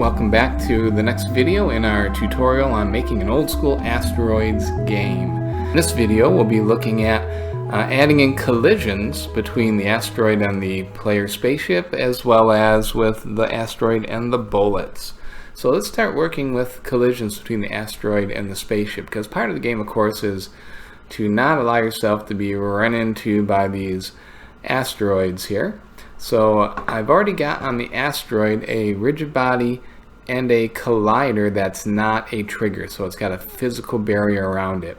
welcome back to the next video in our tutorial on making an old school Asteroids game. In this video we'll be looking at adding in collisions between the asteroid and the player spaceship, as well as with the asteroid and the bullets. So let's start working with collisions between the asteroid and the spaceship, because part of the game of course is to not allow yourself to be run into by these asteroids here. So I've already got on the asteroid a rigid body and a collider that's not a trigger, so it's got a physical barrier around it.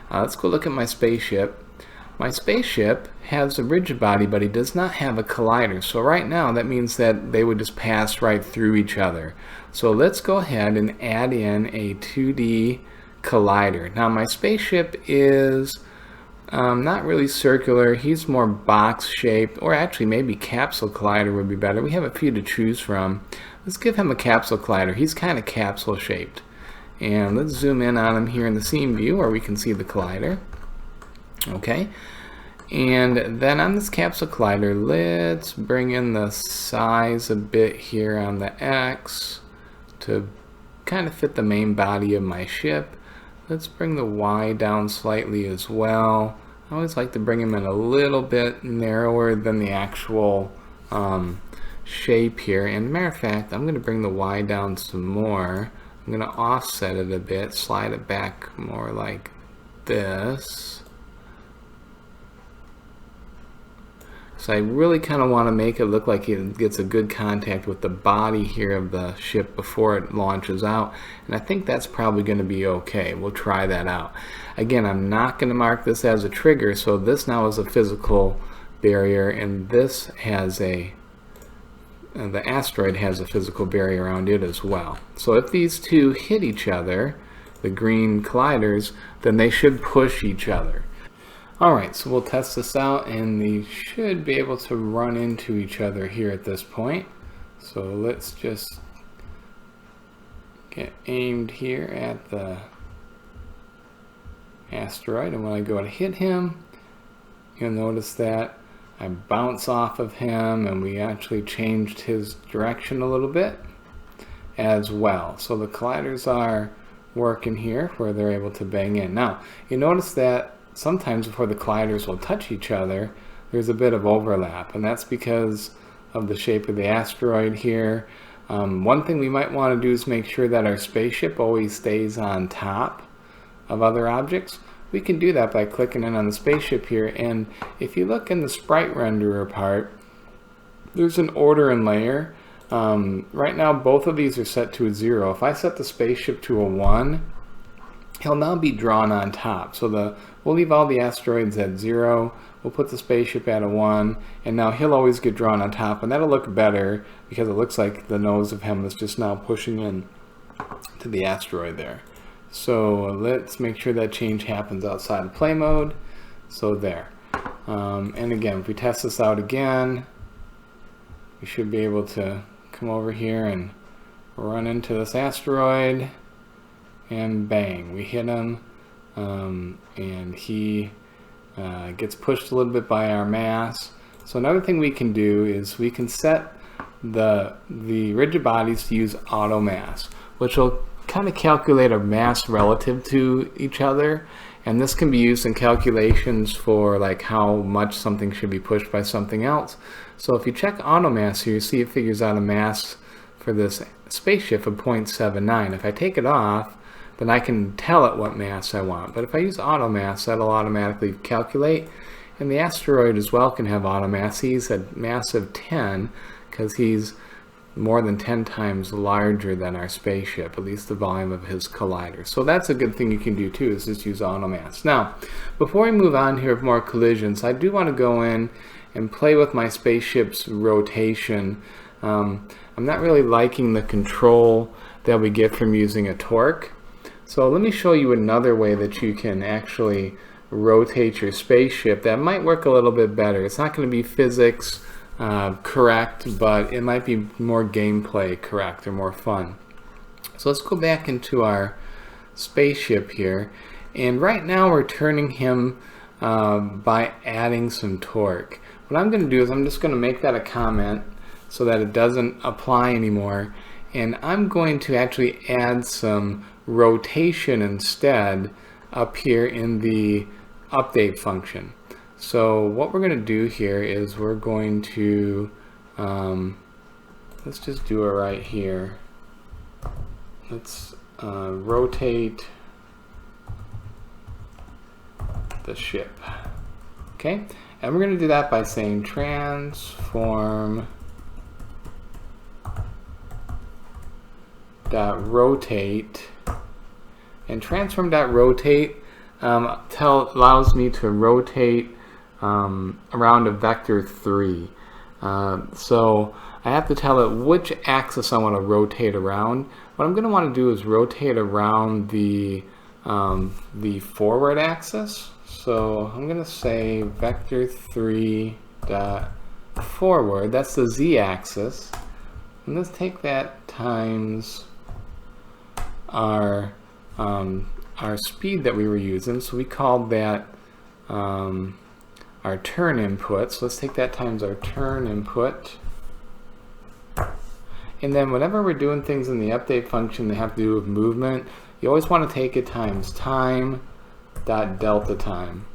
Let's go look at my spaceship. My spaceship has a rigid body, but it does not have a collider. So right now that means that they would just pass right through each other. So let's go ahead and add in a 2D collider. Now my spaceship is not really circular, he's more box shaped, or actually maybe capsule collider would be better. We have a few to choose from. Let's give him a capsule collider. He's kind of capsule shaped. And let's zoom in on him here in the scene view where we can see the collider. Okay, and then on this capsule collider, let's bring in the size a bit here on the X to kind of fit the main body of my ship. Let's bring the Y down slightly as well. I always like to bring him in a little bit narrower than the actual shape here. And matter of fact, I'm going to bring the Y down some more. I'm going to offset it a bit, slide it back more like this. So I really kind of want to make it look like it gets a good contact with the body here of the ship before it launches out, and I think that's probably going to be okay. We'll try that out. Again, I'm not going to mark this as a trigger, so this now is a physical barrier, and this has the asteroid has a physical barrier around it as well. So if these two hit each other, the green colliders, then they should push each other. Alright, so we'll test this out, and they should be able to run into each other here at this point. So let's just get aimed here at the asteroid, and when I go to hit him, you'll notice that I bounce off of him, and we actually changed his direction a little bit as well. So the colliders are working here where they're able to bang in. Now, you notice that sometimes before the colliders will touch each other, there's a bit of overlap, and that's because of the shape of the asteroid here. One thing we might want to do is make sure that our spaceship always stays on top of other objects. We can do that by clicking in on the spaceship here, and if you look in the sprite renderer part, there's an order and layer. Right now both of these are set to a 0. If I set the spaceship to a 1, he'll now be drawn on top. So we'll leave all the asteroids at 0, we'll put the spaceship at a 1, and now he'll always get drawn on top, and that'll look better because it looks like the nose of him is just now pushing in to the asteroid there. So let's make sure that change happens outside of play mode. So there. And again, if we test this out again, we should be able to come over here and run into this asteroid. And bang, we hit him, and he gets pushed a little bit by our mass. So another thing we can do is we can set the rigid bodies to use auto mass, which will kind of calculate a mass relative to each other, and this can be used in calculations for like how much something should be pushed by something else. So if you check auto mass here, you see it figures out a mass for this spaceship of 0.79. If I take it off, then I can tell it what mass I want. But if I use auto mass, that'll automatically calculate. And the asteroid as well can have auto mass. He's a mass of 10 because he's more than 10 times larger than our spaceship, at least the volume of his collider. So that's a good thing you can do too, is just use auto mass. Now, before we move on here with more collisions, I do want to go in and play with my spaceship's rotation. I'm not really liking the control that we get from using a torque. So let me show you another way that you can actually rotate your spaceship that might work a little bit better. It's not going to be physics correct, but it might be more gameplay correct or more fun. So let's go back into our spaceship here, and right now we're turning him by adding some torque. What I'm going to do is I'm just going to make that a comment so that it doesn't apply anymore, And I'm going to actually add some rotation instead up here in the update function. So what we're going to do here is we're going to, let's just do it right here. Let's rotate the ship. Okay, and we're going to do that by saying transform .rotate, and transform.rotate allows me to rotate around a vector 3. So I have to tell it which axis I want to rotate around. What I'm going to want to do is rotate around the forward axis. So I'm going to say vector 3 dot forward. That's the z-axis. And let's take that times our speed that we were using. So we called that our turn input. So let's take that times our turn input. And then whenever we're doing things in the update function that have to do with movement, you always want to take it times time dot delta time.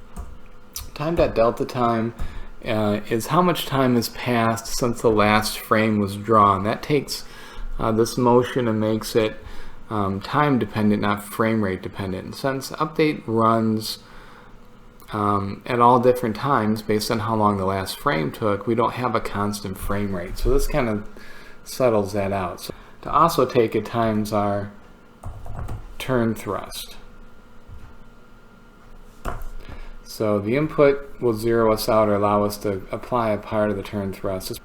Time dot delta time is how much time has passed since the last frame was drawn. That takes this motion and makes it time dependent, not frame rate dependent. And since update runs at all different times based on how long the last frame took, we don't have a constant frame rate. So this kind of settles that out. So to also take it times our turn thrust. So the input will zero us out or allow us to apply a part of the turn thrust.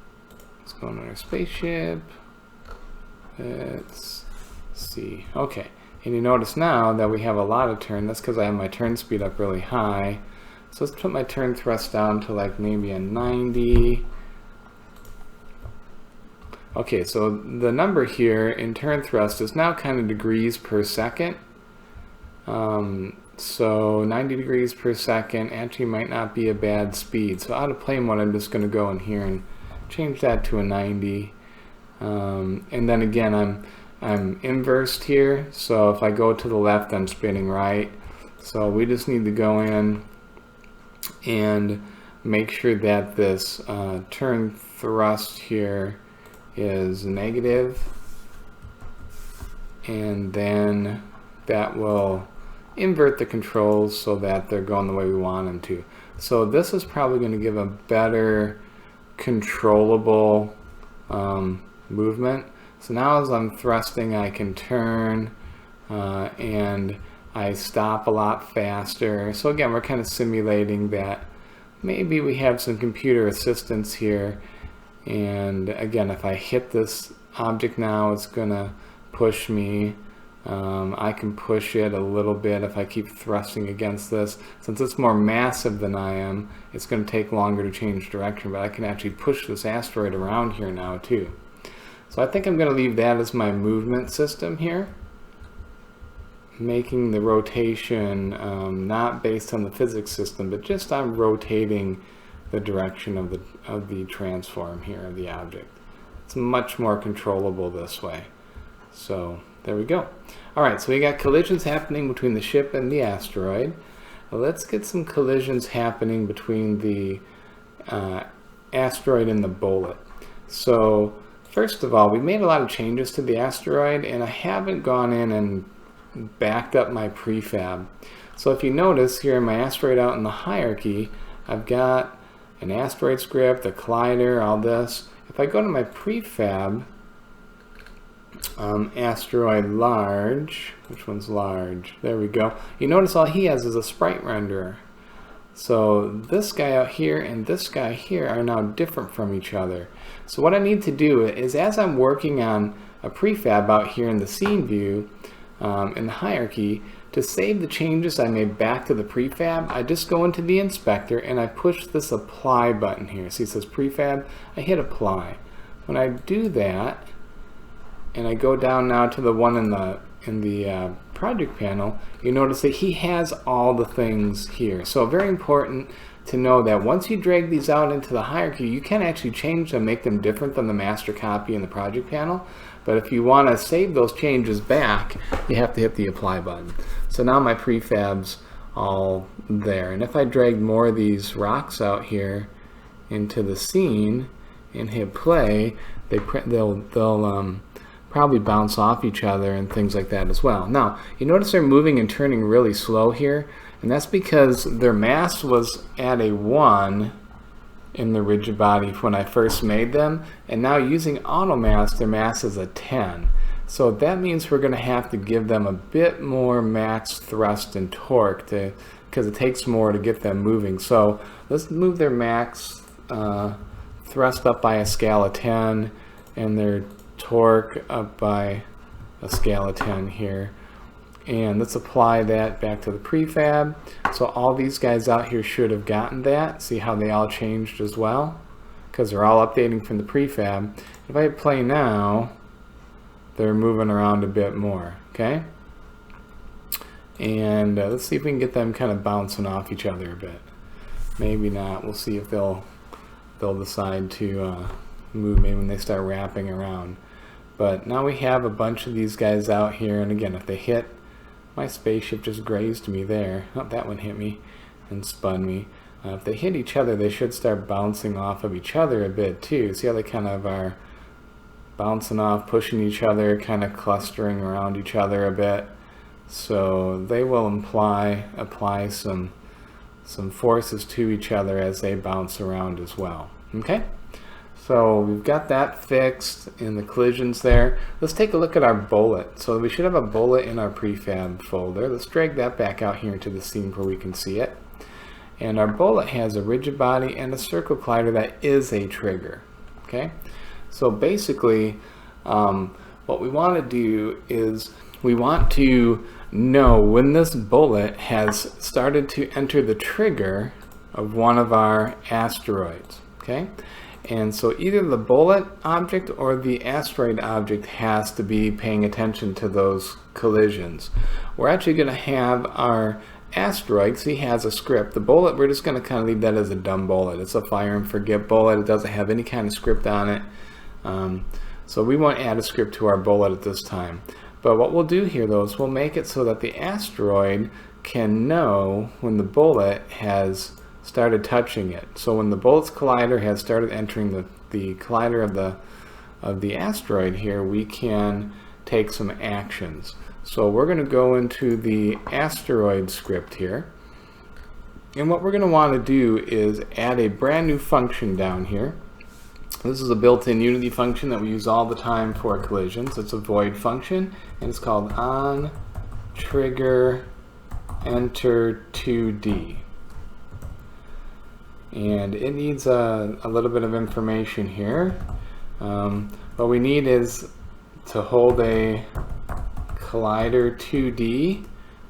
Let's go on our spaceship. Let's see. Okay, and you notice now that we have a lot of turn. That's because I have my turn speed up really high. So let's put my turn thrust down to like maybe a 90. Okay, so the number here in turn thrust is now kind of degrees per second. So 90 degrees per second actually might not be a bad speed. So out of plane mode, I'm just going to go in here and change that to a 90. And then again, I'm inversed here. So if I go to the left, I'm spinning right. So we just need to go in and make sure that this turn thrust here is negative, and then that will invert the controls so that they're going the way we want them to. So this is probably going to give a better controllable movement. So now as I'm thrusting, I can turn and I stop a lot faster. So again, we're kind of simulating that maybe we have some computer assistance here. And again, if I hit this object now, it's going to push me. I can push it a little bit if I keep thrusting against this. Since it's more massive than I am, it's going to take longer to change direction, but I can actually push this asteroid around here now too. So I think I'm going to leave that as my movement system here, making the rotation not based on the physics system, but just on rotating the direction of the transform here of the object. It's much more controllable this way. So there we go. All right, so we got collisions happening between the ship and the asteroid. Let's get some collisions happening between the asteroid and the bullet. So first of all, we made a lot of changes to the asteroid, and I haven't gone in and backed up my prefab. So if you notice here in my asteroid out in the hierarchy, I've got an asteroid script, a collider, all this. If I go to my prefab, asteroid large, which one's large? There we go. You notice all he has is a sprite renderer. So this guy out here and this guy here are now different from each other. So what I need to do is, as I'm working on a prefab out here in the scene view, in the hierarchy, to save the changes I made back to the prefab, I just go into the inspector and I push this apply button here. See, it says prefab, I hit apply. When I do that, and I go down now to the one in the project panel, you notice that he has all the things here. So very important to know that once you drag these out into the hierarchy, you can actually change them, make them different than the master copy in the project panel. But if you want to save those changes back, you have to hit the apply button. So now my prefab's all there. And if I drag more of these rocks out here into the scene and hit play, they'll probably bounce off each other and things like that as well. Now, you notice they're moving and turning really slow here, and that's because their mass was at a 1 in the rigid body when I first made them, and now using auto mass, their mass is a 10. So that means we're going to have to give them a bit more max thrust and torque because it takes more to get them moving. So let's move their max thrust up by a scale of 10 and their torque up by a scale of 10 here. And let's apply that back to the prefab. So all these guys out here should have gotten that. See how they all changed as well? Because they're all updating from the prefab. If I hit play now, they're moving around a bit more, okay? And let's see if we can get them kind of bouncing off each other a bit. Maybe not. We'll see if they'll decide to move maybe when they start wrapping around. But now we have a bunch of these guys out here, and again, if they hit, my spaceship just grazed me there. Oh, that one hit me and spun me. If they hit each other, they should start bouncing off of each other a bit too. See how they kind of are bouncing off, pushing each other, kind of clustering around each other a bit. So they will apply some forces to each other as they bounce around as well. Okay? So we've got that fixed in the collisions there. Let's take a look at our bullet. So we should have a bullet in our prefab folder. Let's drag that back out here into the scene where we can see it. And our bullet has a rigid body and a circle collider that is a trigger. Okay? So basically, what we want to do is we want to know when this bullet has started to enter the trigger of one of our asteroids. Okay? And so either the bullet object or the asteroid object has to be paying attention to those collisions. We're actually going to have our asteroid, so he has a script. The bullet, we're just going to kind of leave that as a dumb bullet. It's a fire and forget bullet. It doesn't have any kind of script on it. So we won't add a script to our bullet at this time. But what we'll do here though is we'll make it so that the asteroid can know when the bullet has started touching it. So when the bullet's collider has started entering the collider of the asteroid here, we can take some actions. So we're going to go into the asteroid script here, and what we're going to want to do is add a brand new function down here. This is a built-in Unity function that we use all the time for collisions. It's a void function, and it's called on trigger enter 2D. And it needs a little bit of information here. What we need is to hold a collider 2D,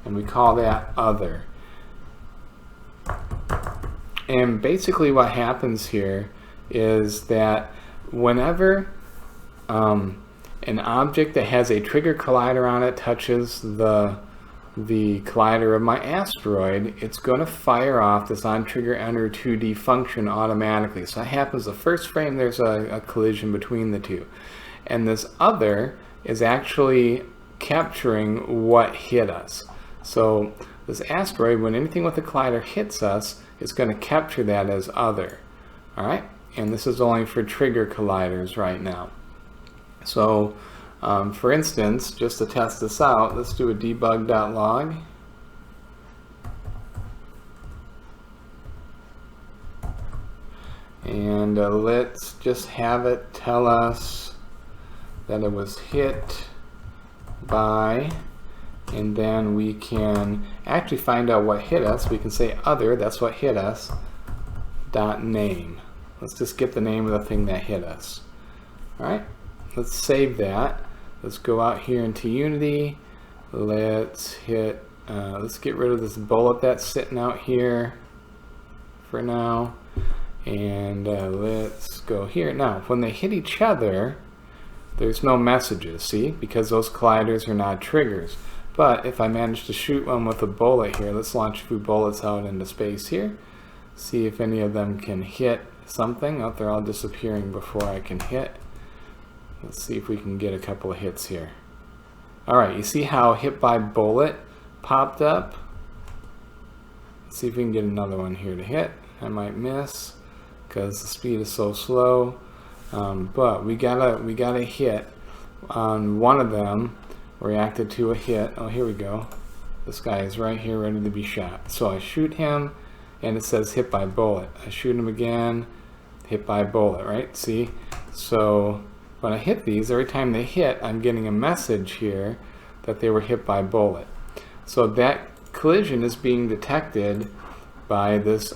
and we call that other. And basically what happens here is that whenever an object that has a trigger collider on it touches the collider of my asteroid, it's going to fire off this on trigger enter 2D function automatically. So that happens the first frame there's a collision between the two. And this other is actually capturing what hit us. So this asteroid, when anything with a collider hits us, it's going to capture that as other. Alright? And this is only for trigger colliders right now. So for instance, just to test this out, let's do a debug.log. And let's just have it tell us that it was hit by, and then we can actually find out what hit us. We can say other, that's what hit us, dot name. Let's just get the name of the thing that hit us. Alright, let's save that. Let's go out here into Unity. Let's get rid of this bullet that's sitting out here for now. And let's go here. Now, when they hit each other, there's no messages, see? Because those colliders are not triggers. But if I manage to shoot one with a bullet here, let's launch a few bullets out into space here. See if any of them can hit something. Oh, they're all disappearing before I can hit. Let's see if we can get a couple of hits here. Alright, you see how hit by bullet popped up? Let's see if we can get another one here to hit. I might miss because the speed is so slow. But we got a hit on one of them. Reacted to a hit. Oh, here we go. This guy is right here ready to be shot. So I shoot him and it says hit by bullet. I shoot him again, hit by bullet, right? See? So when I hit these, every time they hit, I'm getting a message here that they were hit by bullet. So that collision is being detected by this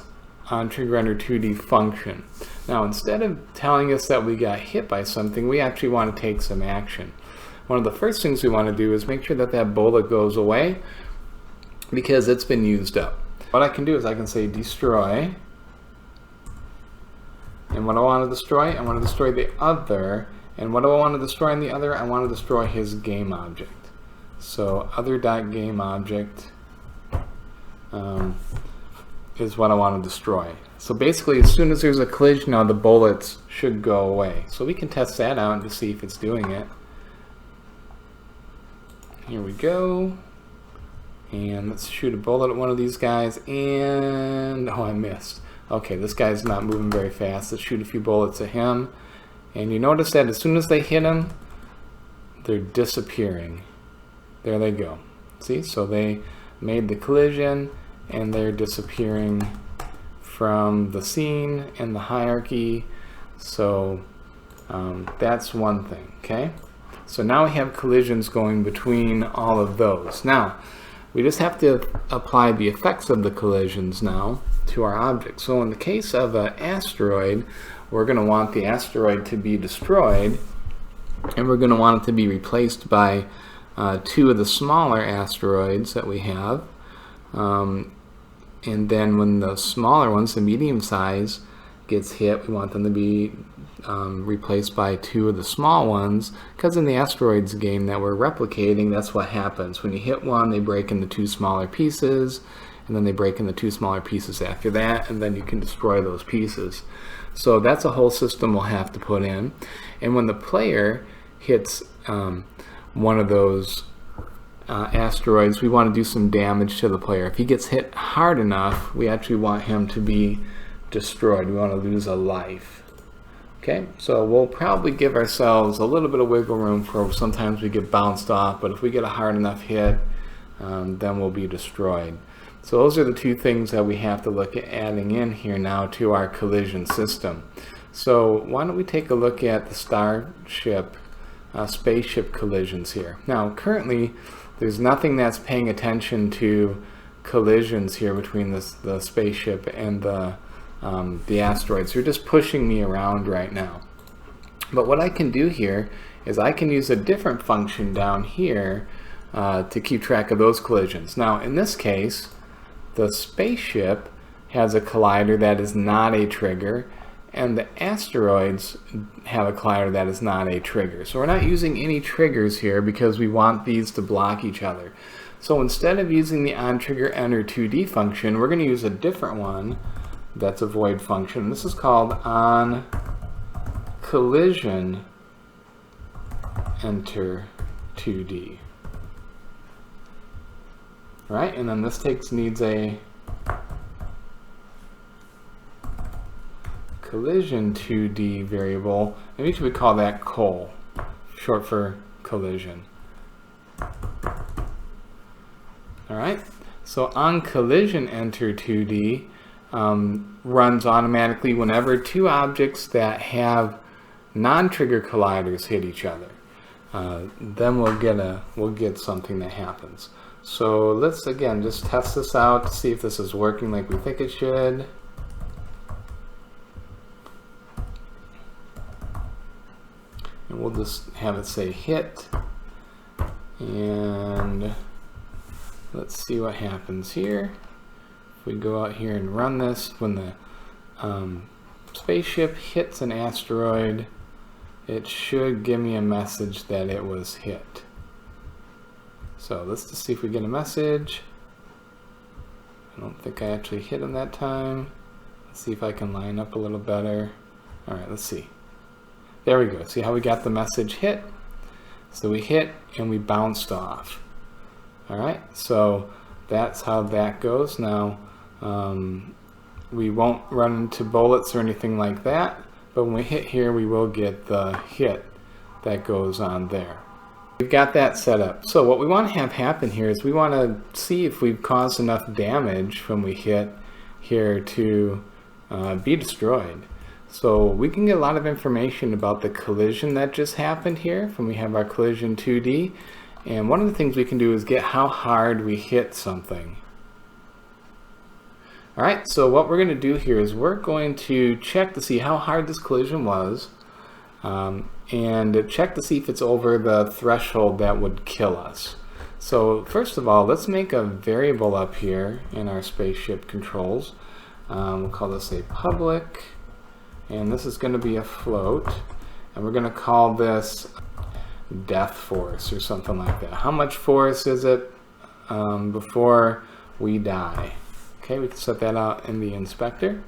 onTriggerEnter2D function. Now, instead of telling us that we got hit by something, we actually want to take some action. One of the first things we want to do is make sure that that bullet goes away because it's been used up. What I can do is I can say destroy, and what I want to destroy the other, and what do I want to destroy in the other? I want to destroy his game object. So other.gameObject is what I want to destroy. So basically, as soon as there's a collision, now the bullets should go away. So we can test that out to see if it's doing it. Here we go. And let's shoot a bullet at one of these guys, and oh, I missed. Okay, this guy's not moving very fast. Let's shoot a few bullets at him. And you notice that as soon as they hit him, they're disappearing. There they go. See, so they made the collision and they're disappearing from the scene and the hierarchy. So that's one thing, okay? So now we have collisions going between all of those. Now, we just have to apply the effects of the collisions now to our object. So in the case of an asteroid, we're going to want the asteroid to be destroyed, and we're going to want it to be replaced by two of the smaller asteroids that we have. And then when the smaller ones, the medium size, gets hit, we want them to be replaced by two of the small ones, because in the asteroids game that we're replicating, that's what happens. When you hit one, they break into two smaller pieces, and then they break into two smaller pieces after that, and then you can destroy those pieces. So that's a whole system we'll have to put in. And when the player hits one of those asteroids, we want to do some damage to the player. If he gets hit hard enough, we actually want him to be destroyed. We want to lose a life. Okay, so we'll probably give ourselves a little bit of wiggle room for sometimes we get bounced off, but if we get a hard enough hit, then we'll be destroyed. So those are the two things that we have to look at adding in here now to our collision system. So why don't we take a look at the starship, spaceship collisions here. Now currently there's nothing that's paying attention to collisions here between the spaceship and the asteroids. They're just pushing me around right now. But what I can do here is I can use a different function down here to keep track of those collisions. Now in this case, the spaceship has a collider that is not a trigger, and the asteroids have a collider that is not a trigger. So we're not using any triggers here because we want these to block each other. So instead of using the onTriggerEnter2D function, we're going to use a different one that's a void function. This is called onCollisionEnter2D. Right, and then this needs a collision2D variable, and we should call that col, short for collision. Alright, so onCollisionEnter2D runs automatically whenever two objects that have non-trigger colliders hit each other. Then we'll get something that happens. So let's again just test this out to see if this is working like we think it should. And we'll just have it say hit, and let's see what happens here. If we go out here and run this, when the spaceship hits an asteroid, it should give me a message that it was hit. So let's just see if we get a message. I don't think I actually hit him that time. Let's see if I can line up a little better. All right, let's see. There we go. See how we got the message hit? So we hit and we bounced off. All right, so that's how that goes. Now, we won't run into bullets or anything like that, but when we hit here, we will get the hit that goes on there. We've got that set up. So what we want to have happen here is we want to see if we've caused enough damage when we hit here to be destroyed. So we can get a lot of information about the collision that just happened here when we have our collision 2D. And one of the things we can do is get how hard we hit something. All right, so what we're going to do here is we're going to check to see how hard this collision was, and check to see if it's over the threshold that would kill us. So first of all, let's make a variable up here in our spaceship controls. We'll call this a public, and this is going to be a float, and we're going to call this death force or something like that. How much force is it before we die? Okay, we can set that out in the inspector.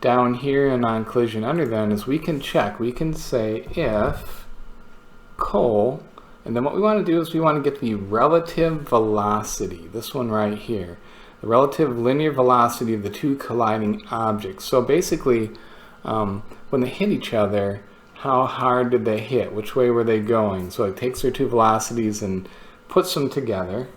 Down here and on collision under then is we can check, we can say if col, and then what we want to do is we want to get the relative velocity, this one right here, the relative linear velocity of the two colliding objects. So basically, when they hit each other, how hard did they hit? Which way were they going? So it takes their two velocities and puts them together.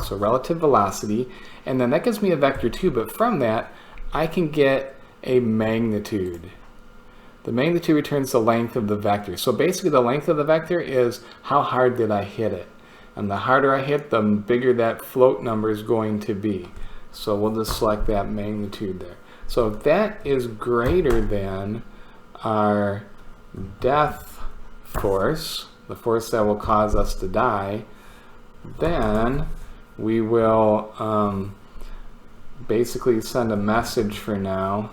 So relative velocity, and then that gives me a vector too, but from that I can get a magnitude. The magnitude returns the length of the vector. So basically the length of the vector is how hard did I hit it. And the harder I hit, the bigger that float number is going to be. So we'll just select that magnitude there. So if that is greater than our death force, the force that will cause us to die, then we will basically send a message for now.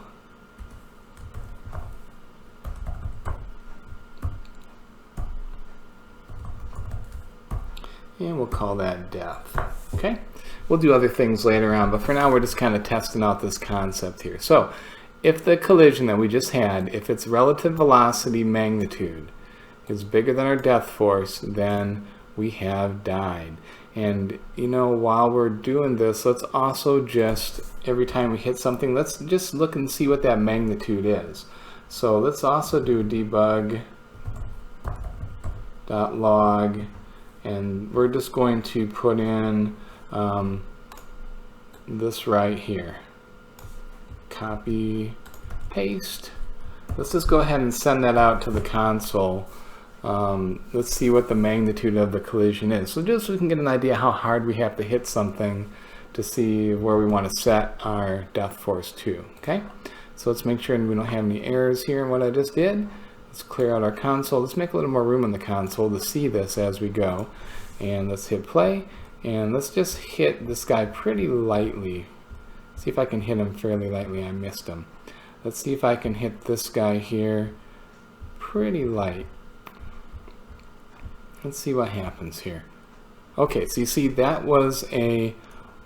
And we'll call that death. Okay? We'll do other things later on, but for now we're just kind of testing out this concept here. So, if the collision that we just had, if its relative velocity magnitude is bigger than our death force, then we have died. And you know, while we're doing this, let's also just, every time we hit something, let's just look and see what that magnitude is. So let's also do debug.log, and we're just going to put in this right here. Copy, paste. Let's just go ahead and send that out to the console. Let's see what the magnitude of the collision is. So just so we can get an idea how hard we have to hit something to see where we want to set our death force to. Okay, so let's make sure we don't have any errors here in what I just did. Let's clear out our console. Let's make a little more room in the console to see this as we go. And let's hit play, and let's just hit this guy pretty lightly. See if I can hit him fairly lightly. I missed him. Let's see if I can hit this guy here pretty light. Let's see what happens here. Okay, so you see that was a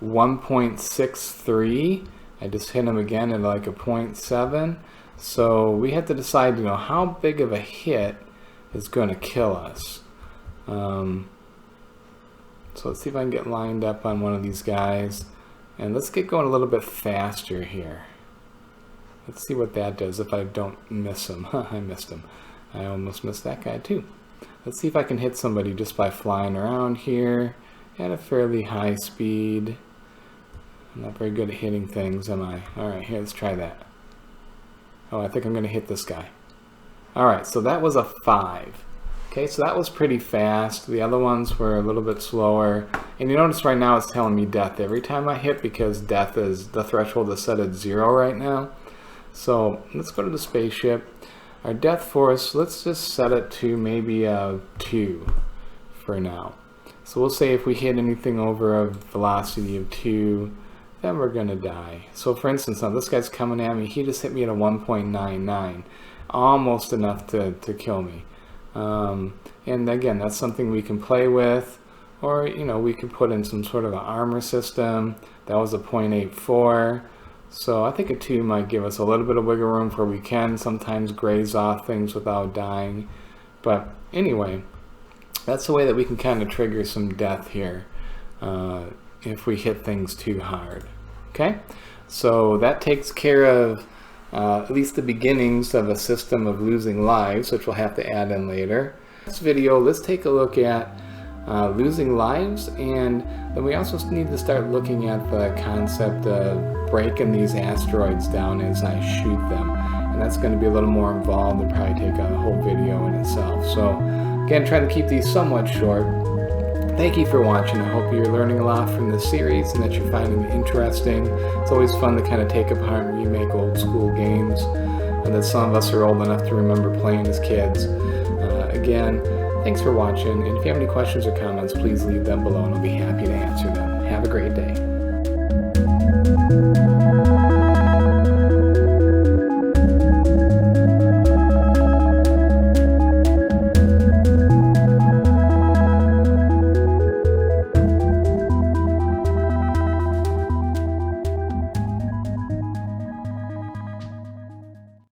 1.63. I just hit him again at like a 0.7. So we have to decide, you know, how big of a hit is going to kill us. So let's see if I can get lined up on one of these guys. And let's get going a little bit faster here. Let's see what that does if I don't miss him. I missed him. I almost missed that guy too. Let's see if I can hit somebody just by flying around here at a fairly high speed. I'm not very good at hitting things, am I? Alright, here, let's try that. Oh, I think I'm going to hit this guy. Alright, so that was a 5. Okay, so that was pretty fast. The other ones were a little bit slower. And you notice right now it's telling me death every time I hit, because death is, the threshold is set at 0 right now. So let's go to the spaceship. Our death force, let's just set it to maybe a 2 for now. So we'll say if we hit anything over a velocity of 2, then we're going to die. So for instance, now this guy's coming at me. He just hit me at a 1.99. Almost enough to kill me. And again, that's something we can play with or we could put in some sort of an armor system. That was a 0.84. So I think a 2 might give us a little bit of wiggle room for we can sometimes graze off things without dying. But anyway, that's the way that we can kind of trigger some death here if we hit things too hard. Okay, so that takes care of at least the beginnings of a system of losing lives, which we'll have to add in later. Next video, let's take a look at losing lives, and then we also need to start looking at the concept of breaking these asteroids down as I shoot them, and that's going to be a little more involved and probably take a whole video in itself. So again, trying to keep these somewhat short. Thank you for watching. I hope you're learning a lot from this series and that you're finding it interesting. It's always fun to kind of take apart and remake old school games that some of us are old enough to remember playing as kids. Again, thanks for watching, and if you have any questions or comments, please leave them below and I'll be happy to answer them. Have a great day.